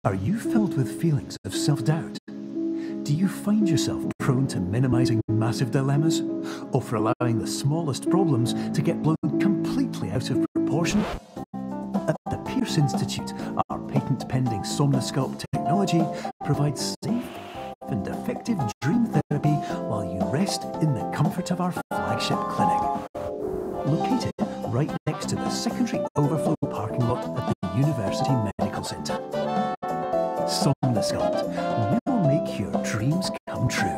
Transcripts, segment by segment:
Are you filled with feelings of self-doubt? Do you find yourself prone to minimizing massive dilemmas, or for allowing the smallest problems to get blown completely out of proportion? At the Pierce Institute, our patent-pending Somnosculpt technology provides safe and effective dream therapy while you rest in the comfort of our flagship clinic. Located right next to the secondary overflow parking lot at the University Medical Centre. Somnosculpt will make your dreams come true.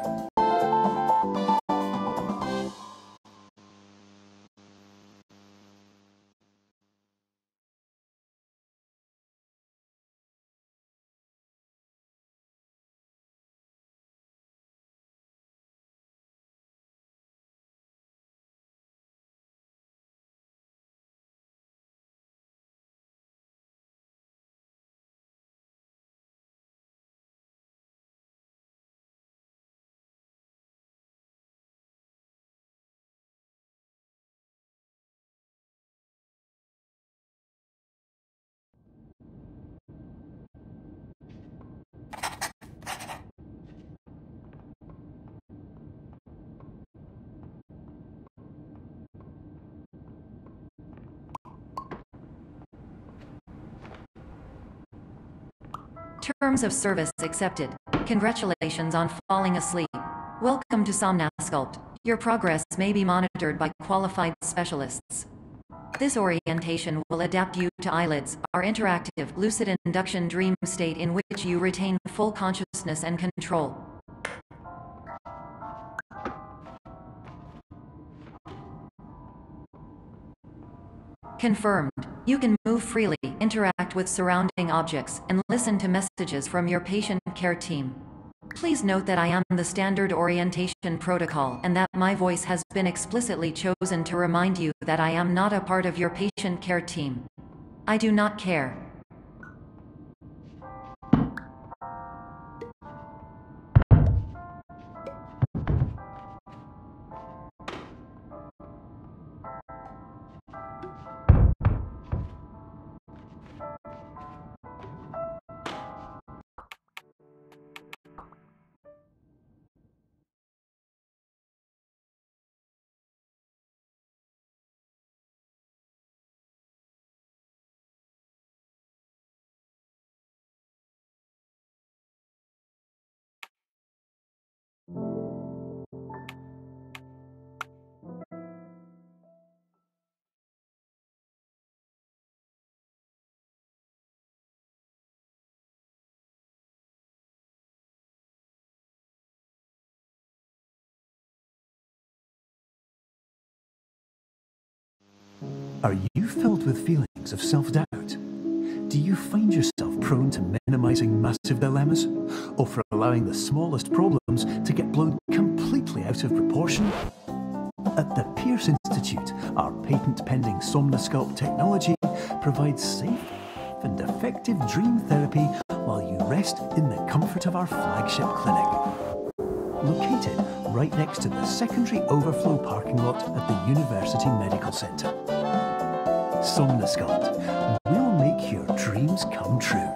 Terms of service accepted. Congratulations on falling asleep. Welcome to Somnosculpt. Your progress may be monitored by qualified specialists. This orientation will adapt you to eyelids, our interactive, lucid induction dream state in which you retain full consciousness and control. Confirmed. You can move freely, interact with surrounding objects, and listen to messages from your patient care team. Please note that I am the standard orientation protocol and that my voice has been explicitly chosen to remind you that I am not a part of your patient care team. I do not care. Are you filled with feelings of self-doubt? Do you find yourself prone to minimizing massive dilemmas, or for allowing the smallest problems to get blown completely out of proportion? At the Pierce Institute, our patent-pending Somnosculpt technology provides safe and effective dream therapy while you rest in the comfort of our flagship clinic. Located right next to the secondary overflow parking lot at the University Medical Centre. Somnosculpt will make your dreams come true.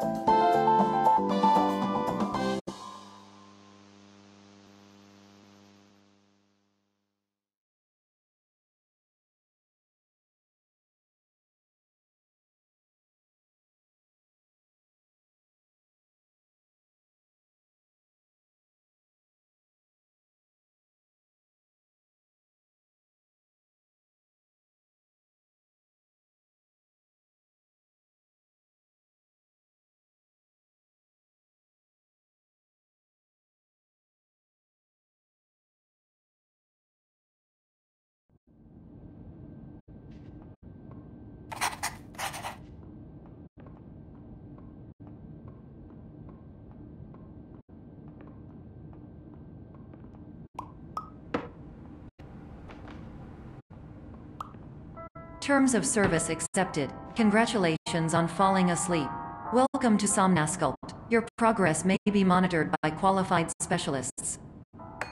Terms of service accepted. Congratulations on falling asleep. Welcome to Somnosculpt. Your progress may be monitored by qualified specialists.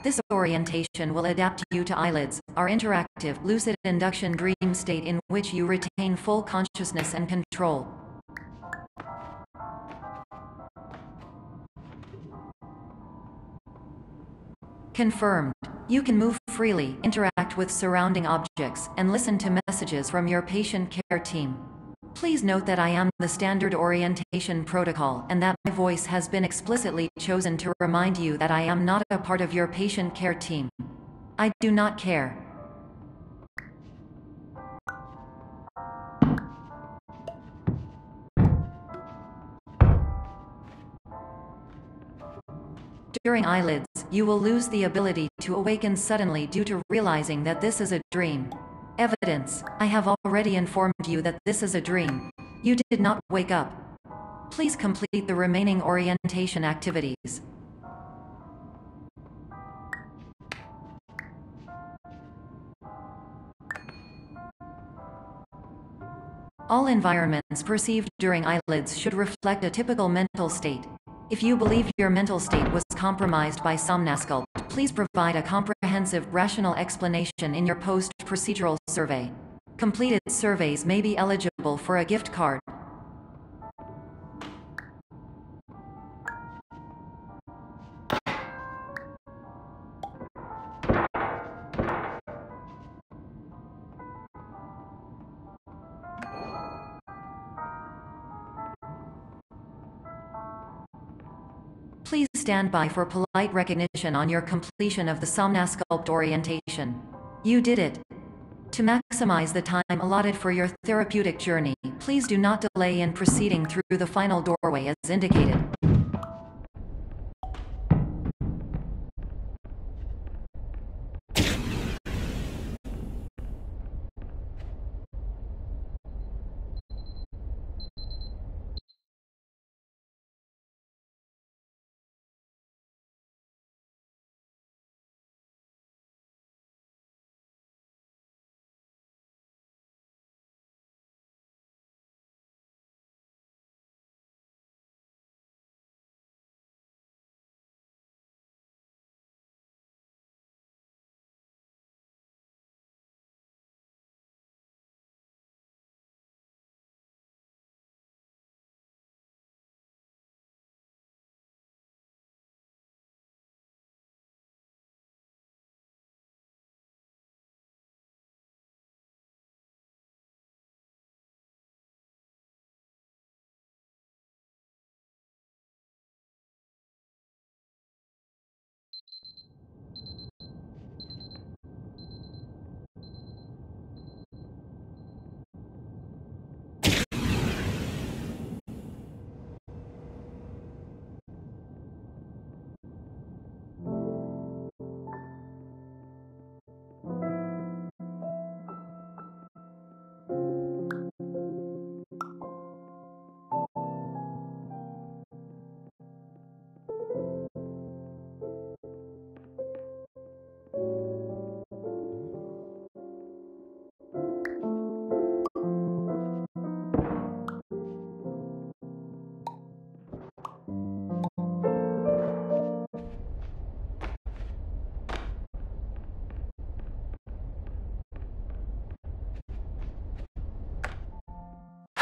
This orientation will adapt you to eyelids, our interactive, lucid induction dream state in which you retain full consciousness and control. Confirmed. You can move freely, interact with surrounding objects, and listen to messages from your patient care team. Please note that I am the standard orientation protocol and that my voice has been explicitly chosen to remind you that I am not a part of your patient care team. I do not care. During eyelids, you will lose the ability to awaken suddenly due to realizing that this is a dream. Evidence: I have already informed you that this is a dream. You did not wake up. Please complete the remaining orientation activities. All environments perceived during eyelids should reflect a typical mental state. If you believe your mental state was compromised by Somnasculpt, please provide a comprehensive, rational explanation in your post-procedural survey. Completed surveys may be eligible for a gift card. Please stand by for polite recognition on your completion of the Somnasculpt orientation. You did it. To maximize the time allotted for your therapeutic journey, please do not delay in proceeding through the final doorway as indicated.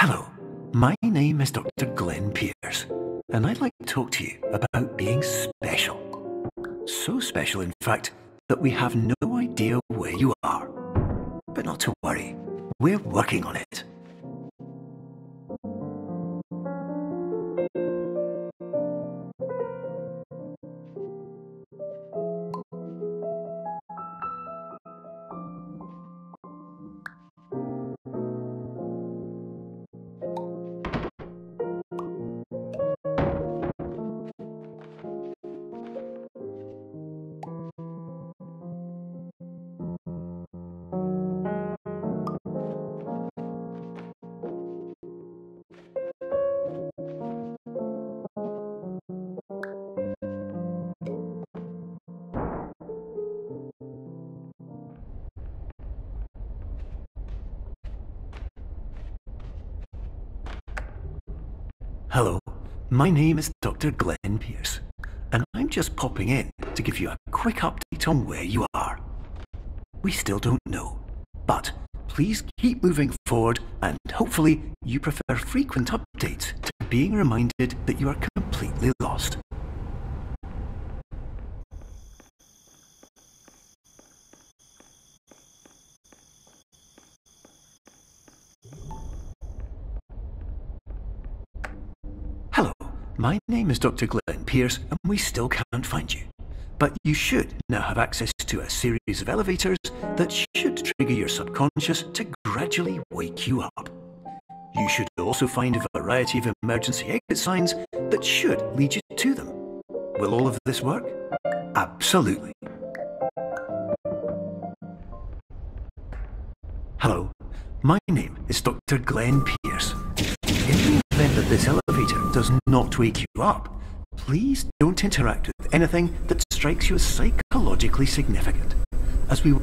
Hello, my name is Dr. Glenn Pierce, and I'd like to talk to you about being special. So special, in fact, that we have no idea where you are. But not to worry, we're working on it. Hello, my name is Dr. Glenn Pierce, and I'm just popping in to give you a quick update on where you are. We still don't know, but please keep moving forward, and hopefully you prefer frequent updates to being reminded that you are completely lost. My name is Dr. Glenn Pierce, and we still can't find you. But you should now have access to a series of elevators that should trigger your subconscious to gradually wake you up. You should also find a variety of emergency exit signs that should lead you to them. Will all of this work? Absolutely. Hello, my name is Dr. Glenn Pierce. In the event that this elevator does not wake you up, please don't interact with anything that strikes you as psychologically significant, as we will.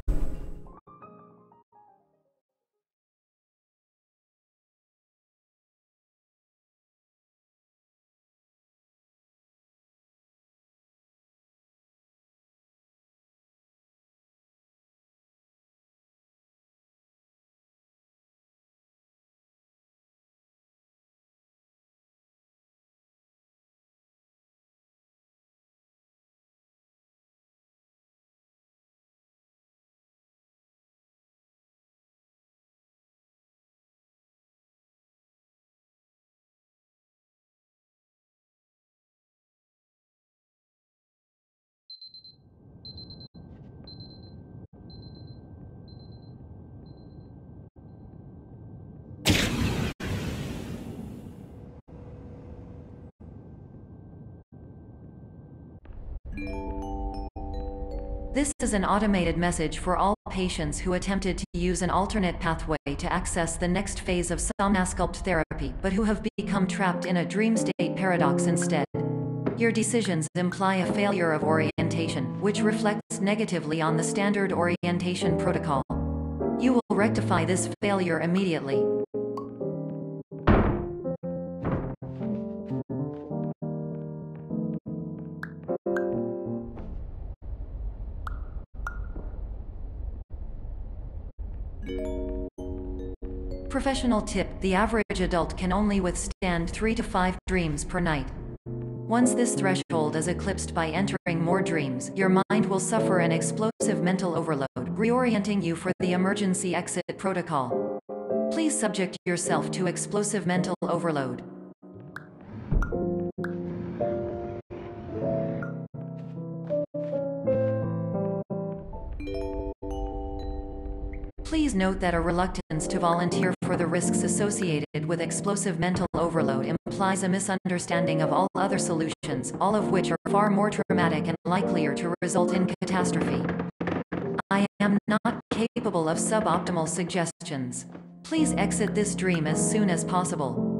This is an automated message for all patients who attempted to use an alternate pathway to access the next phase of Somnasculpt therapy, but who have become trapped in a dream state paradox instead. Your decisions imply a failure of orientation, which reflects negatively on the standard orientation protocol. You will rectify this failure immediately. Professional tip: the average adult can only withstand 3 to 5 dreams per night. Once this threshold is eclipsed by entering more dreams, your mind will suffer an explosive mental overload, reorienting you for the emergency exit protocol. Please subject yourself to explosive mental overload. Please note that a reluctance to volunteer for the risks associated with explosive mental overload implies a misunderstanding of all other solutions, all of which are far more traumatic and likelier to result in catastrophe. I am not capable of suboptimal suggestions. Please exit this dream as soon as possible.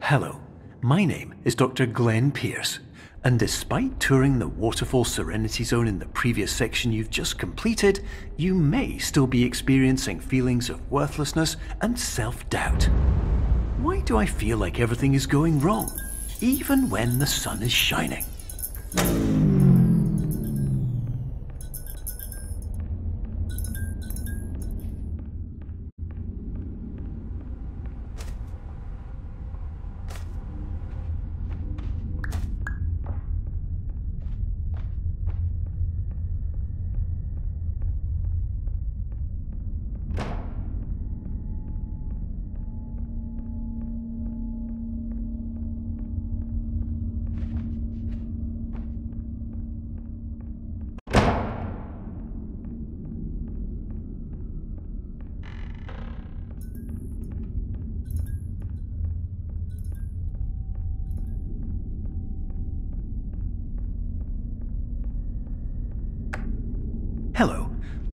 Hello, my name is Dr. Glenn Pierce, and despite touring the Waterfall Serenity Zone in the previous section you've just completed, you may still be experiencing feelings of worthlessness and self-doubt. Why do I feel like everything is going wrong, even when the sun is shining?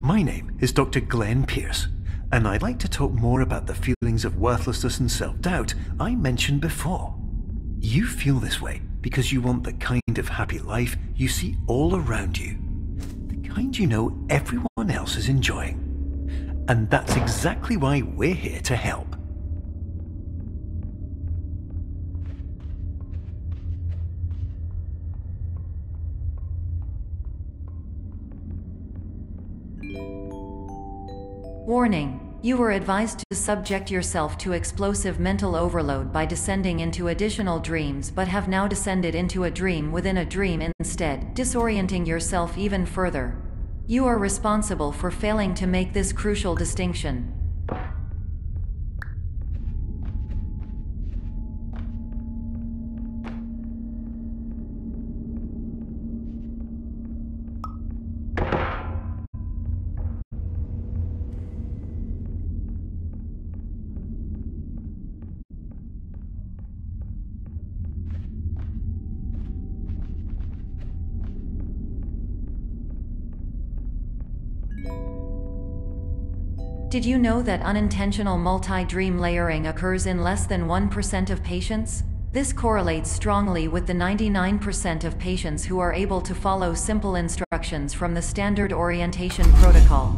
My name is Dr. Glenn Pierce, and I'd like to talk more about the feelings of worthlessness and self-doubt I mentioned before. You feel this way because you want the kind of happy life you see all around you, the kind you know everyone else is enjoying. And that's exactly why we're here to help. Warning: you were advised to subject yourself to explosive mental overload by descending into additional dreams, but have now descended into a dream within a dream instead, disorienting yourself even further. You are responsible for failing to make this crucial distinction. Did you know that unintentional multi-dream layering occurs in less than 1% of patients? This correlates strongly with the 99% of patients who are able to follow simple instructions from the standard orientation protocol.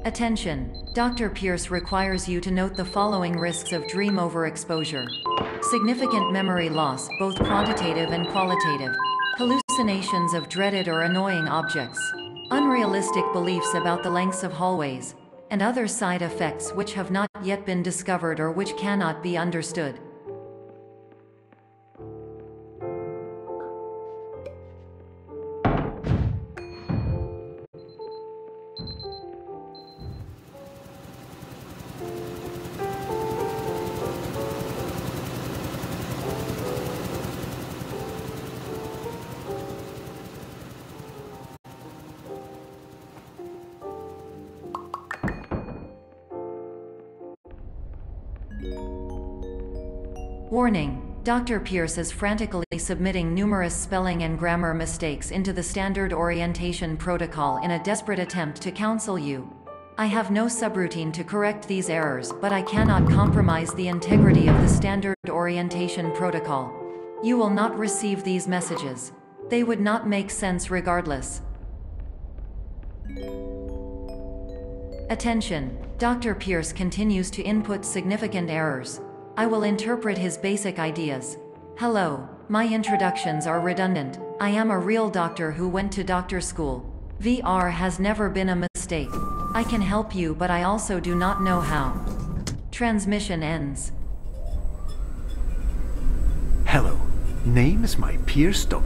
Attention! Dr. Pierce requires you to note the following risks of dream overexposure. Significant memory loss, both quantitative and qualitative. Hallucinations of dreaded or annoying objects. Unrealistic beliefs about the lengths of hallways. And other side effects which have not yet been discovered or which cannot be understood. Warning: Dr. Pierce is frantically submitting numerous spelling and grammar mistakes into the standard orientation protocol in a desperate attempt to counsel you. I have no subroutine to correct these errors, but I cannot compromise the integrity of the standard orientation protocol. You will not receive these messages. They would not make sense regardless. Attention! Dr. Pierce continues to input significant errors. I will interpret his basic ideas. Hello, my introductions are redundant. I am a real doctor who went to doctor school. VR has never been a mistake. I can help you, but I also do not know how. Transmission ends. Hello, name is my Pierce Doc.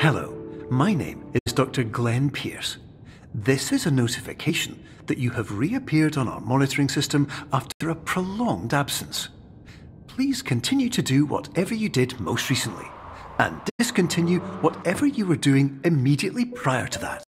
Hello, my name is Dr. Glenn Pierce. This is a notification that you have reappeared on our monitoring system after a prolonged absence. Please continue to do whatever you did most recently, and discontinue whatever you were doing immediately prior to that.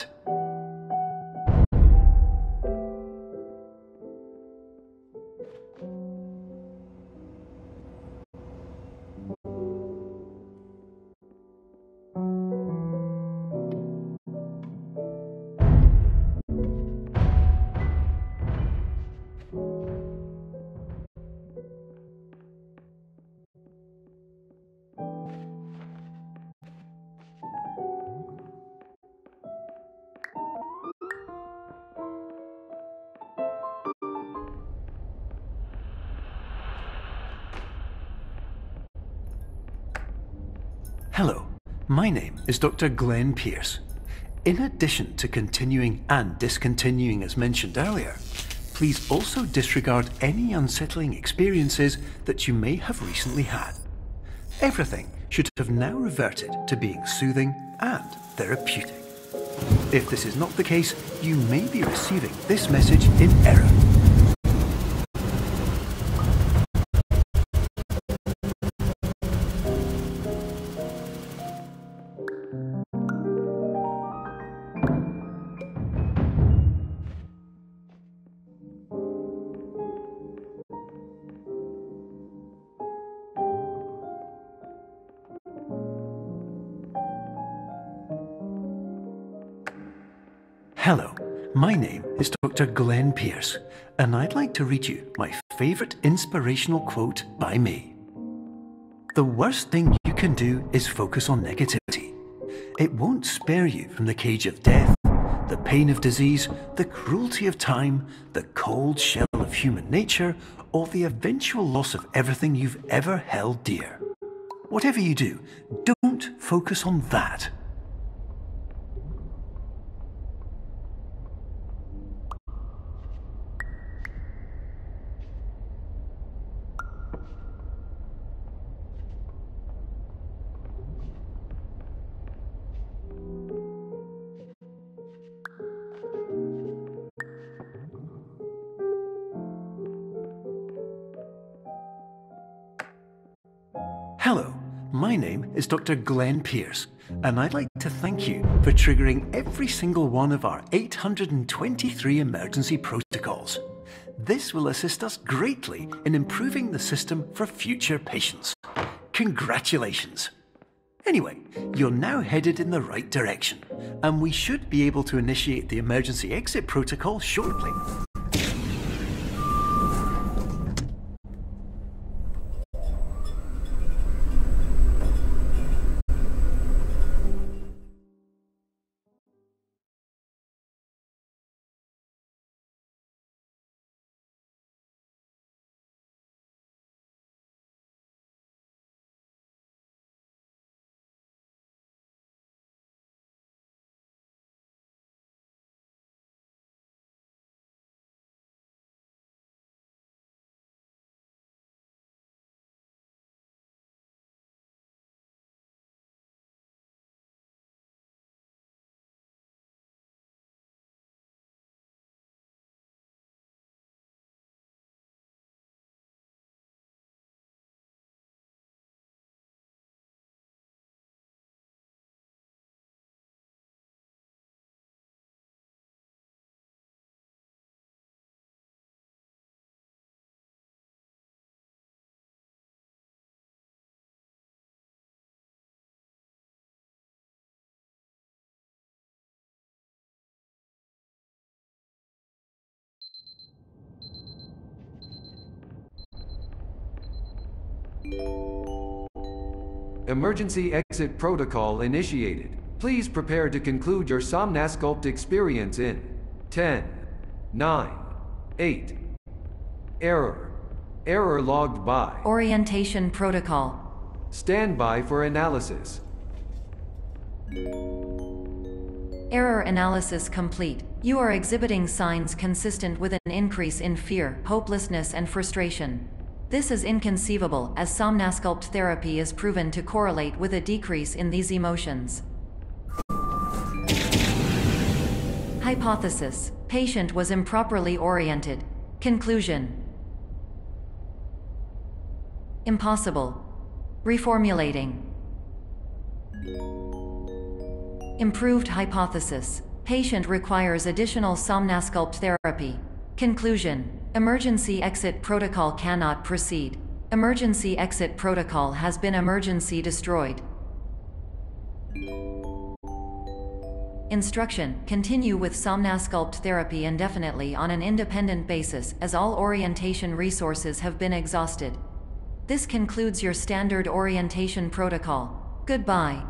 Hello, my name is Dr. Glenn Pierce. In addition to continuing and discontinuing as mentioned earlier, please also disregard any unsettling experiences that you may have recently had. Everything should have now reverted to being soothing and therapeutic. If this is not the case, you may be receiving this message in error. Hello, my name is Dr. Glenn Pierce, and I'd like to read you my favourite inspirational quote by me. The worst thing you can do is focus on negativity. It won't spare you from the cage of death, the pain of disease, the cruelty of time, the cold shell of human nature, or the eventual loss of everything you've ever held dear. Whatever you do, don't focus on that. Hello, my name is Dr. Glenn Pierce, and I'd like to thank you for triggering every single one of our 823 emergency protocols. This will assist us greatly in improving the system for future patients. Congratulations! Anyway, you're now headed in the right direction, and we should be able to initiate the emergency exit protocol shortly. Emergency exit protocol initiated. Please prepare to conclude your Somnasculpt experience in 10, 9, 8. Error. Error logged by. Orientation protocol. Stand by for analysis. Error analysis complete. You are exhibiting signs consistent with an increase in fear, hopelessness, and frustration. This is inconceivable, as Somnasculpt therapy is proven to correlate with a decrease in these emotions. Hypothesis: patient was improperly oriented. Conclusion: impossible. Reformulating. Improved hypothesis: patient requires additional Somnasculpt therapy. Conclusion: emergency exit protocol cannot proceed. Emergency exit protocol has been emergency destroyed. Instruction: continue with Somnasculpt therapy indefinitely on an independent basis, as all orientation resources have been exhausted. This concludes your standard orientation protocol. Goodbye.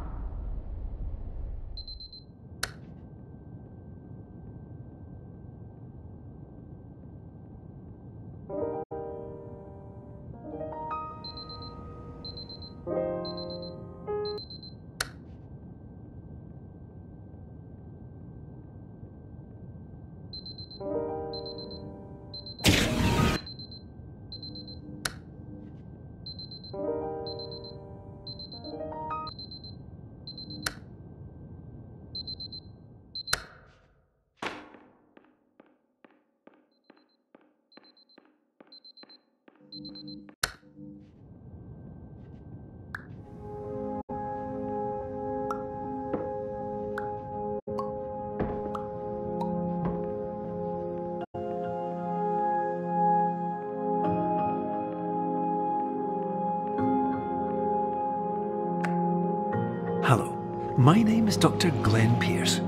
Hello, my name is Dr. Glenn Pierce.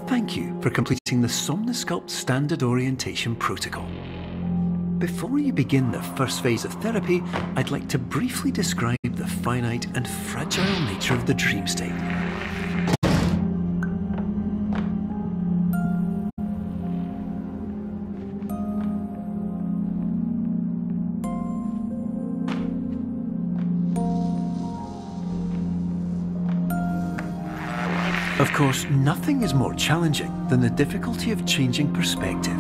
Thank you for completing the Somnasculpt Standard Orientation Protocol. Before you begin the first phase of therapy, I'd like to briefly describe the finite and fragile nature of the dream state. Of course, nothing is more challenging than the difficulty of changing perspective,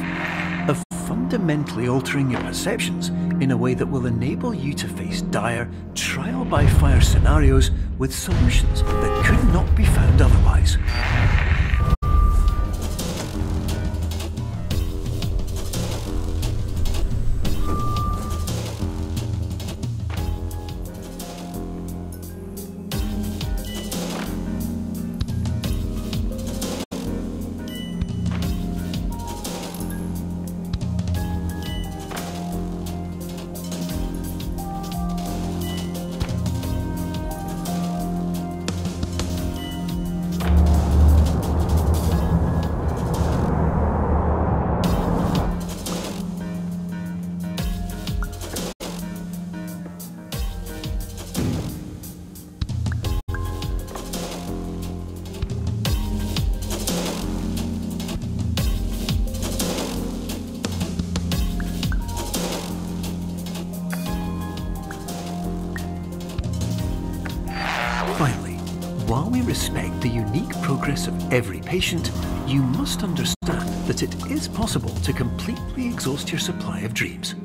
of fundamentally altering your perceptions in a way that will enable you to face dire, trial-by-fire scenarios with solutions that could not be found otherwise. Finally, while we respect the unique progress of every patient, you must understand that it is possible to completely exhaust your supply of dreams,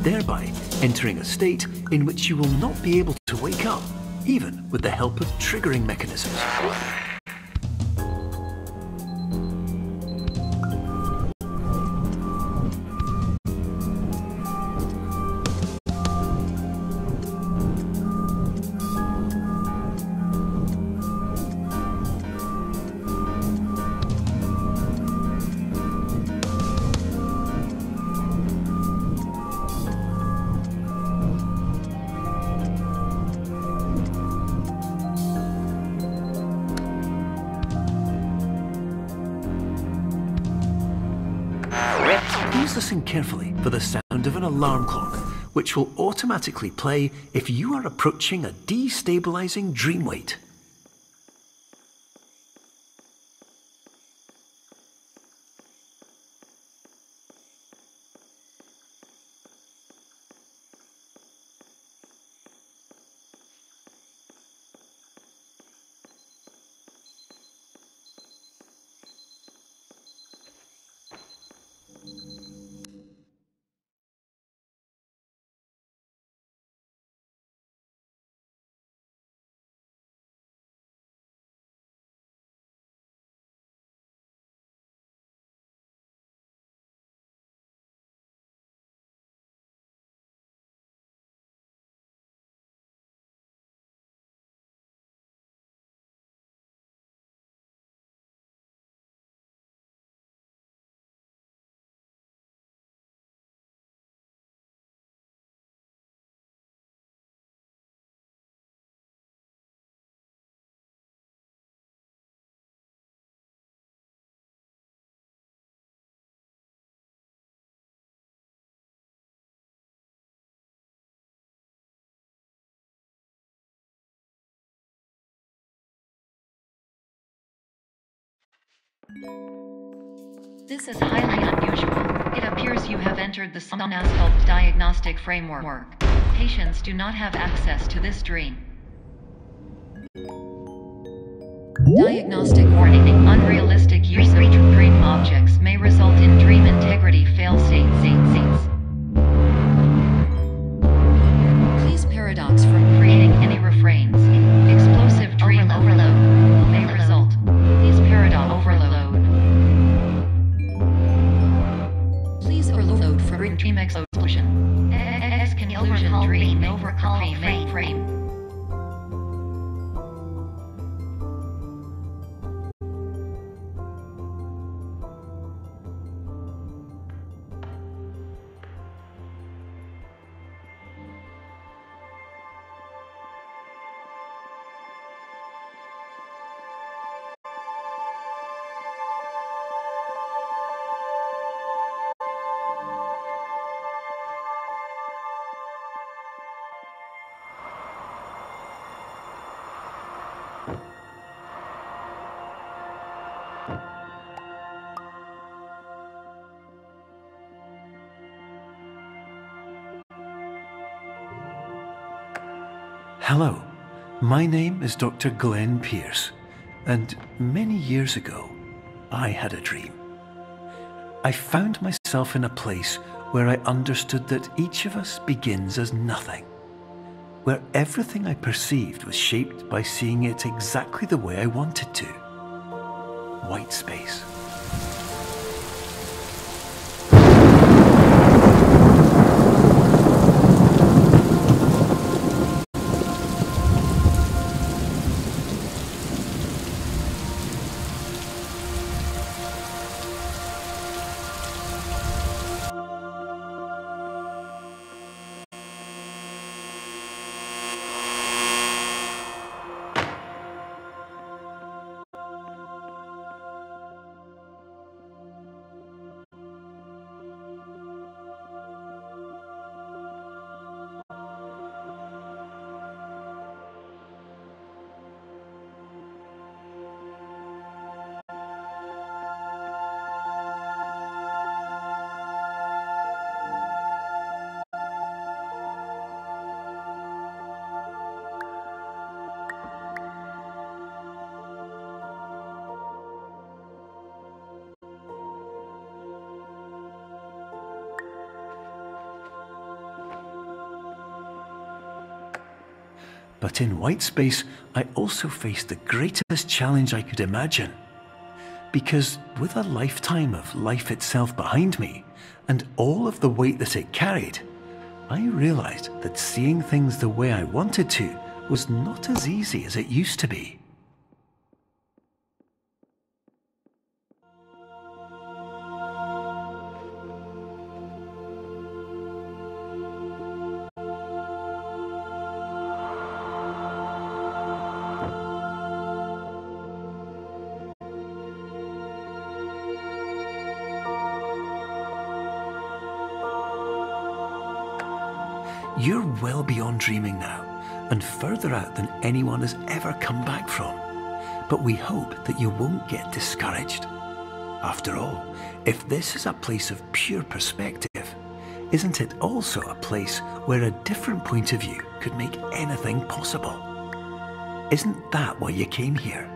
thereby entering a state in which you will not be able to wake up, even with the help of triggering mechanisms. Please listen carefully for the sound of an alarm clock, which will automatically play if you are approaching a destabilizing dream weight. This is highly unusual. It appears you have entered the Somnasculpt diagnostic framework. Patients do not have access to this dream. Diagnostic warning. Unrealistic use of dream objects may result in dream integrity fail-states. Please paradox from creating any refrains. Explosive dream overload may result. Please paradox overload. Please overload from dream explosion. Exclusion dream overcall frame. Hello, my name is Dr. Glenn Pierce, and many years ago, I had a dream. I found myself in a place where I understood that each of us begins as nothing, where everything I perceived was shaped by seeing it exactly the way I wanted to. White space. But in white space, I also faced the greatest challenge I could imagine. Because with a lifetime of life itself behind me, and all of the weight that it carried, I realized that seeing things the way I wanted to was not as easy as it used to be. You're well beyond dreaming now, and further out than anyone has ever come back from. But we hope that you won't get discouraged. After all, if this is a place of pure perspective, isn't it also a place where a different point of view could make anything possible? Isn't that why you came here?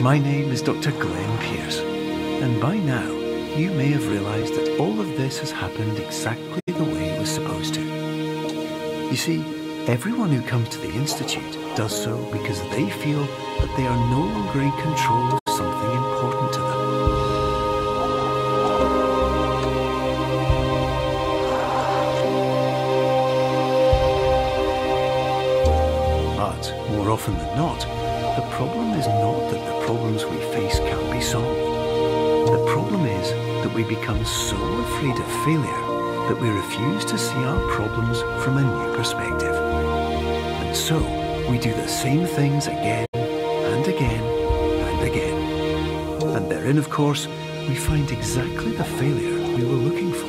My name is Dr. Glenn Pierce, and by now you may have realised that all of this has happened exactly the way it was supposed to. You see, everyone who comes to the Institute does so because they feel that they are no longer in control of something important to them. But more often than not, the problem is not that the problems we face can't be solved. The problem is that we become so afraid of failure that we refuse to see our problems from a new perspective. And so, we do the same things again and again and again. And therein, of course, we find exactly the failure we were looking for.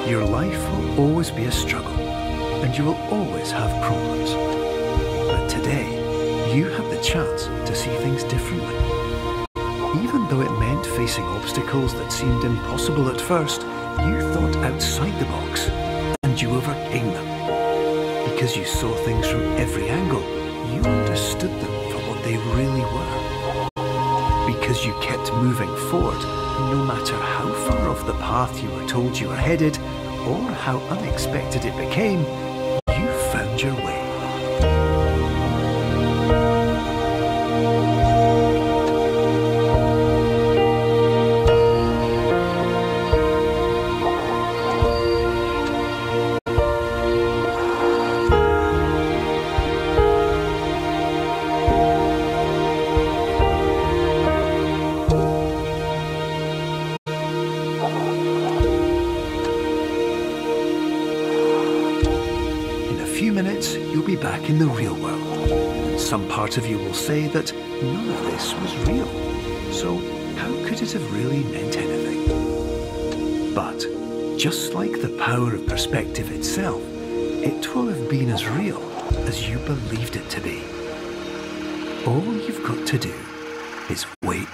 Your life will always be a struggle, and you will always have problems. But today, you have the chance to see things differently. Even though it meant facing obstacles that seemed impossible at first, you thought outside the box, and you overcame them. Because you saw things from every angle, you understood them for what they really were. Because you kept moving forward, no matter how far off the path you were told you were headed, or how unexpected it became, you found your way. Minutes, you'll be back in the real world. And some part of you will say that none of this was real. So how could it have really meant anything? But just like the power of perspective itself, it will have been as real as you believed it to be. All you've got to do is wait